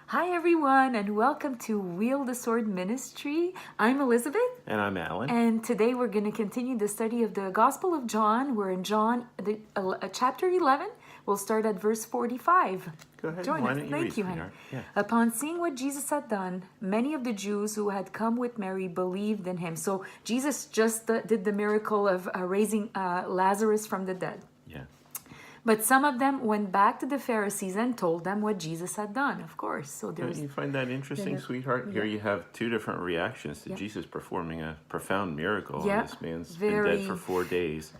Hi, everyone, and welcome to Wield the Sword Ministry. I'm Elizabeth, And I'm Alan. and today we're going to continue the study of the Gospel of John. We're in John, chapter 11. We'll start at verse 45. Go ahead. Join Why us. don't you Thank read, you, honey. sweetheart? Yeah. Upon seeing what Jesus had done, many of the Jews who had come with Mary believed in him. So Jesus just did the miracle of raising Lazarus from the dead. Yeah. But some of them went back to the Pharisees and told them what Jesus had done, of course. So Don't there's you find that interesting, sweetheart? Here you have two different reactions to Jesus performing a profound miracle. Yeah. This man's Very- been dead for 4 days.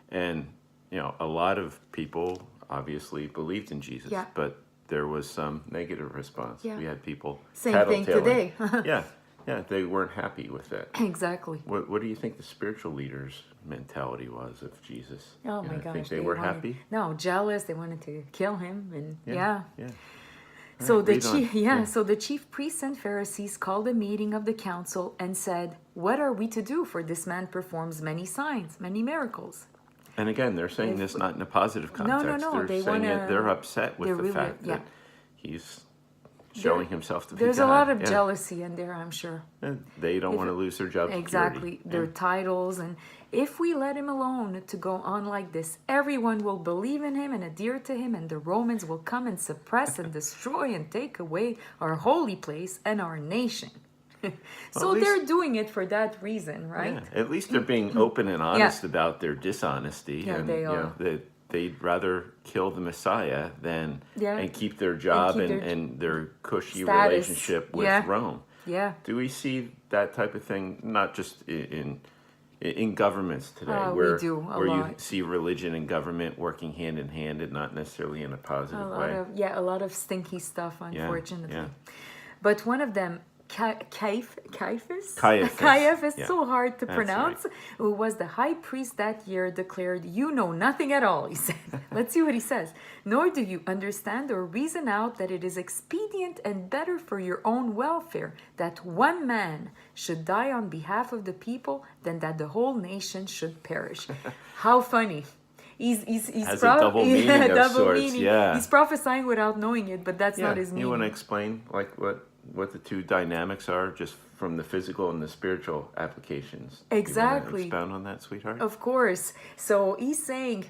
And, a lot of people obviously believed in Jesus, Yeah. but there was some negative response. Yeah. We had people Same thing tattletaling. today. Yeah, they weren't happy with that. Exactly. What do you think the spiritual leaders' mentality was of Jesus? Oh my gosh. Think they were wanted- happy? No, jealous. They wanted to kill him, and yeah. Yeah. So Alright, the read on. chief, so the chief priests and Pharisees called a meeting of the council and said, "What are we to do? For this man performs many signs, many miracles." And again, they're saying this not in a positive context. no, They're they saying wanna- they're upset with they're the really- fact yeah. that he's showing himself to be There's God. a lot of Yeah. jealousy in there, I'm sure. And they don't want to lose their job Exactly, security. their titles, and if we let him alone to go on like this, everyone will believe in him and adhere to him, and the Romans will come and suppress and destroy and take away our holy place and our nation. So at least- they're doing it for that reason, right? Yeah. At least they're being open and honest about their dishonesty. Yeah, and, they are. They'd rather kill the Messiah than Yeah. and keep their job keep and, their and their cushy status. relationship with Yeah. Rome. Yeah. Do we see that type of thing not just in governments today, We where do, a where you lot. see religion and government working hand in hand and not necessarily in a positive way? A lot of stinky stuff, unfortunately. yeah. But one of them, Caiaphas, Caiaphas, yeah. so hard to That's pronounce, who was the high priest that year, declared, "You know nothing at all," he said. Let's see what he says. "Nor do you understand or reason out that it is expedient and better for your own welfare that one man should die on behalf of the people than that the whole nation should perish." How funny. He's Has a double meaning of sorts, yeah. He's prophesying without knowing it, but that's Yeah. not his meaning. You want to explain like what the two dynamics are, just from the physical and the spiritual applications? Exactly. You want to expound on that, sweetheart? Of course. So he's saying,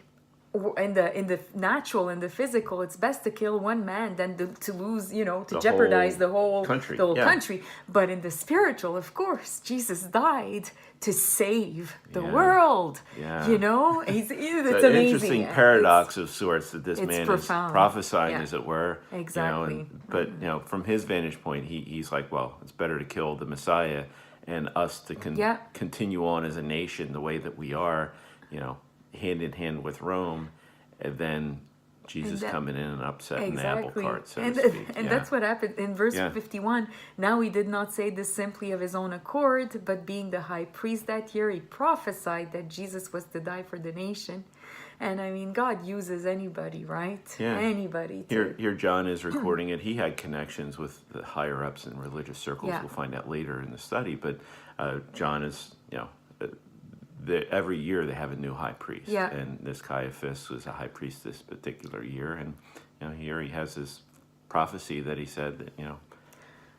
in the natural and the physical, it's best to kill one man than to lose, to The jeopardize whole the whole country, The whole yeah. country. But in the spiritual, of course, Jesus died to save the Yeah. world. Yeah. It's It's an amazing. interesting paradox of sorts that this it's man profound. is prophesying, Yeah. as it were. Exactly. But from his vantage point, he's like, well, it's better to kill the Messiah and us to Yeah. continue on as a nation the way that we are, hand in hand with Rome, and then Jesus that- coming in and upsetting the apple cart, so and to speak. and Yeah. that's what happened in verse Yeah. 51. Now he did not say this simply of his own accord, but being the high priest that year, he prophesied that Jesus was to die for the nation. And I mean, God uses anybody, right? Yeah. Anybody. Here John is recording it. He had connections with the higher ups in religious circles. Yeah. We'll find out later in the study. But John is, every year they have a new high priest. Yeah. And this Caiaphas was a high priest this particular year. And here he has this prophecy that he said that,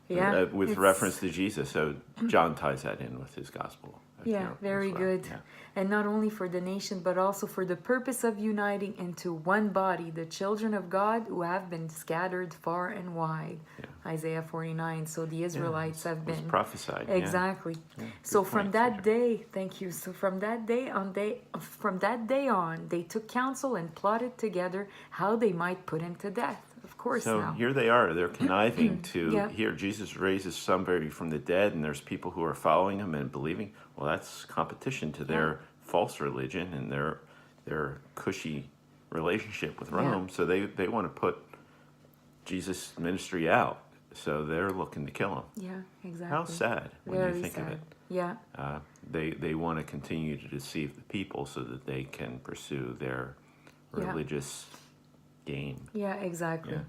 Yeah, with it's- reference to Jesus. So John ties that in with his gospel. Yeah, very as well. good. Yeah. And not only for the nation, but also for the purpose of uniting into one body the children of God who have been scattered far and wide. Yeah. Isaiah 49. So the Israelites have was been prophesied. yeah. Exactly. Yeah, So good from point, that sweetheart. day, thank you. So from that day on, they took counsel and plotted together how they might put him to death. Of course, So now. here they are. They're conniving to Yeah. here. Jesus raises somebody from the dead, and there's people who are following him and believing. Well, that's competition to their false religion and their cushy relationship with Rome. So they want to put Jesus' ministry out. So they're looking to kill him. Yeah, exactly. How sad when Very you think sad. of it. Yeah, They want to continue to deceive the people so that they can pursue their Yeah. religious gain. yeah, exactly. Yeah.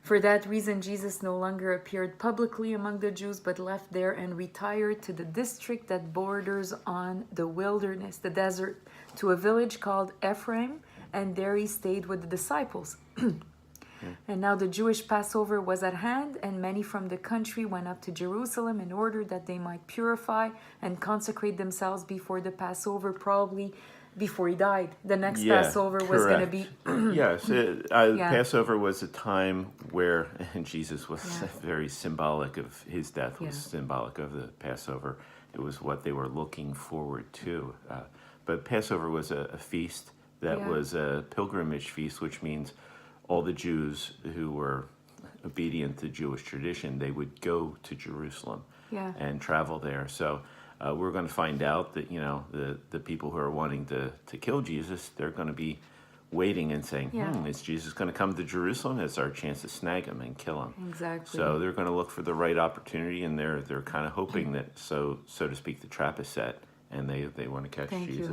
For that reason, Jesus no longer appeared publicly among the Jews, but left there and retired to the district that borders on the wilderness, the desert, to a village called Ephraim, and there he stayed with the disciples. And now the Jewish Passover was at hand, and many from the country went up to Jerusalem in order that they might purify and consecrate themselves before the Passover, probably before he died. The next Passover was going to be. Yes, Passover was a time where, and Jesus was very symbolic of his death, was symbolic of the Passover. It was what they were looking forward to. But Passover was a feast that was a pilgrimage feast, which means all the Jews who were obedient to Jewish tradition, they would go to Jerusalem and travel there. So we're going to find out that, the people who are wanting to kill Jesus, they're going to be waiting and saying, is Jesus going to come to Jerusalem? It's our chance to snag him and kill him. Exactly. So they're going to look for the right opportunity, and they're kind of hoping that, so to speak, the trap is set, and they want to catch Jesus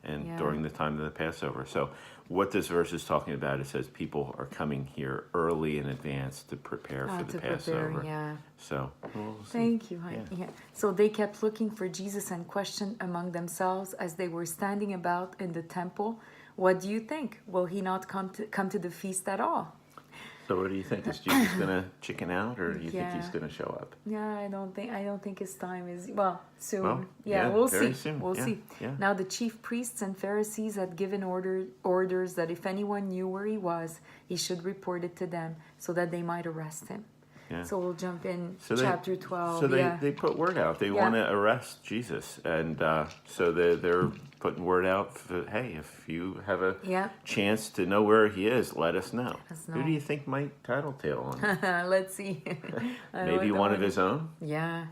and during the time of the Passover. So what this verse is talking about, it says people are coming here early in advance to prepare for the Passover. So we'll see. Thank you, honey. So they kept looking for Jesus and questioned among themselves as they were standing about in the temple, "What do you think? Will he not come to the feast at all?" So what do you think? Is Jesus going to chicken out, or do you think he's going to show up? Yeah, I don't think his time is soon. Well, we'll see. Soon. We'll see. Yeah. Now the chief priests and Pharisees had given orders that if anyone knew where he was, he should report it to them so that they might arrest him. Yeah. So we'll jump in chapter 12. So they put word out. They want to arrest Jesus, and so they're putting word out. Hey, if you have a chance to know where he is, let us know. Who do you think might tattletale on him? Let's see. Maybe one of his own. Yeah.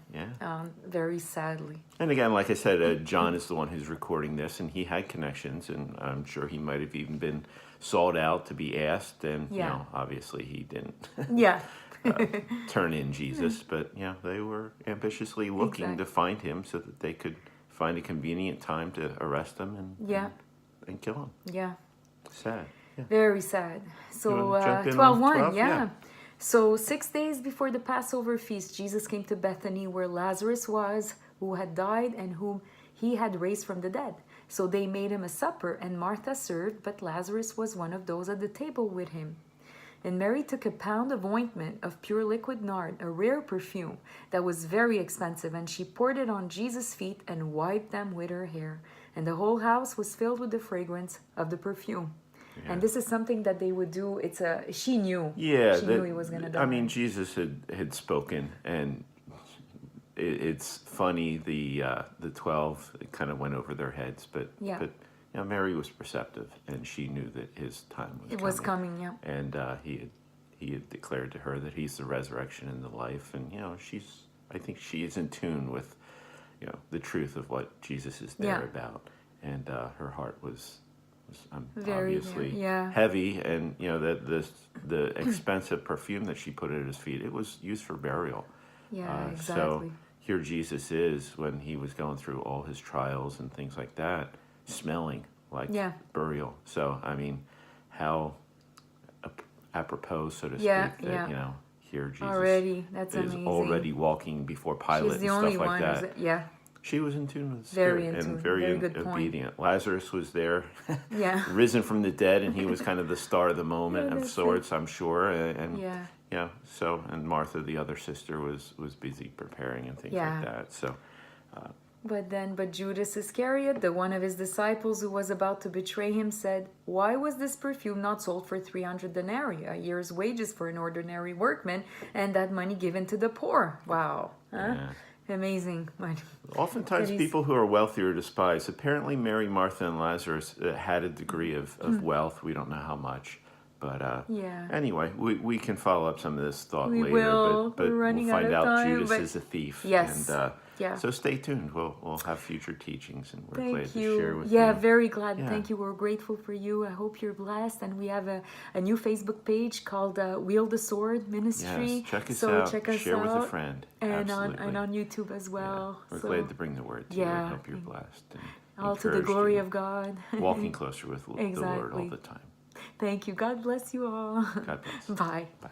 Very sadly. And again, like I said, John is the one who's recording this, and he had connections, and I'm sure he might have even been sought out to be asked, and obviously he didn't. Turn in Jesus, but they were ambitiously looking to find him so that they could find a convenient time to arrest him and kill him. Yeah. Sad. Yeah. Very sad. So 12:1, So 6 days before the Passover feast, Jesus came to Bethany where Lazarus was, who had died and whom he had raised from the dead. So they made him a supper, and Martha served, but Lazarus was one of those at the table with him. And Mary took a pound of ointment of pure liquid nard, a rare perfume that was very expensive, and she poured it on Jesus' feet and wiped them with her hair. And the whole house was filled with the fragrance of the perfume. Yeah. And this is something that they would do. She knew. Yeah, she knew he was going to die. I mean, Jesus had spoken, and it's funny. The 12 kind of went over their heads, but Mary was perceptive, and she knew that his time was coming. It was coming, And he had declared to her that he's the resurrection and the life, and I think she is in tune with the truth of what Jesus is there about, and her heart was obviously heavy, and the expensive perfume that she put at his feet, it was used for burial. Exactly. So here Jesus is when he was going through all his trials and things like that, smelling like burial. So I mean, how apropos, so to speak, that here Jesus that's is amazing. Already walking before Pilate and stuff like that. She was in tune with the Spirit and very obedient. Point. Lazarus was there, risen from the dead, and he was kind of the star of the moment of sorts, I'm sure. And so, and Martha, the other sister, was busy preparing and things like that. So. But Judas Iscariot, the one of his disciples who was about to betray him, said, "Why was this perfume not sold for 300 denarii, a year's wages for an ordinary workman, and that money given to the poor?" Wow. Huh? Yeah. Amazing. Oftentimes people who are wealthy are despised. Apparently Mary, Martha, and Lazarus had a degree of wealth. We don't know how much. But anyway, we can follow up some of this thought later. But we'll find out Judas is a thief. Yes. And so stay tuned. We'll have future teachings, and we're glad to share with you. Yeah, very glad. Thank you. We're grateful for you. I hope you're blessed. And we have a new Facebook page called Wield the Sword Ministry. Yes, check us out. Share with a friend. And on YouTube as well. We're glad to bring the word to you. I hope you're blessed. And all to the glory of God. Walking closer with the Lord all the time. Thank you. God bless you all. God bless. Bye. Bye.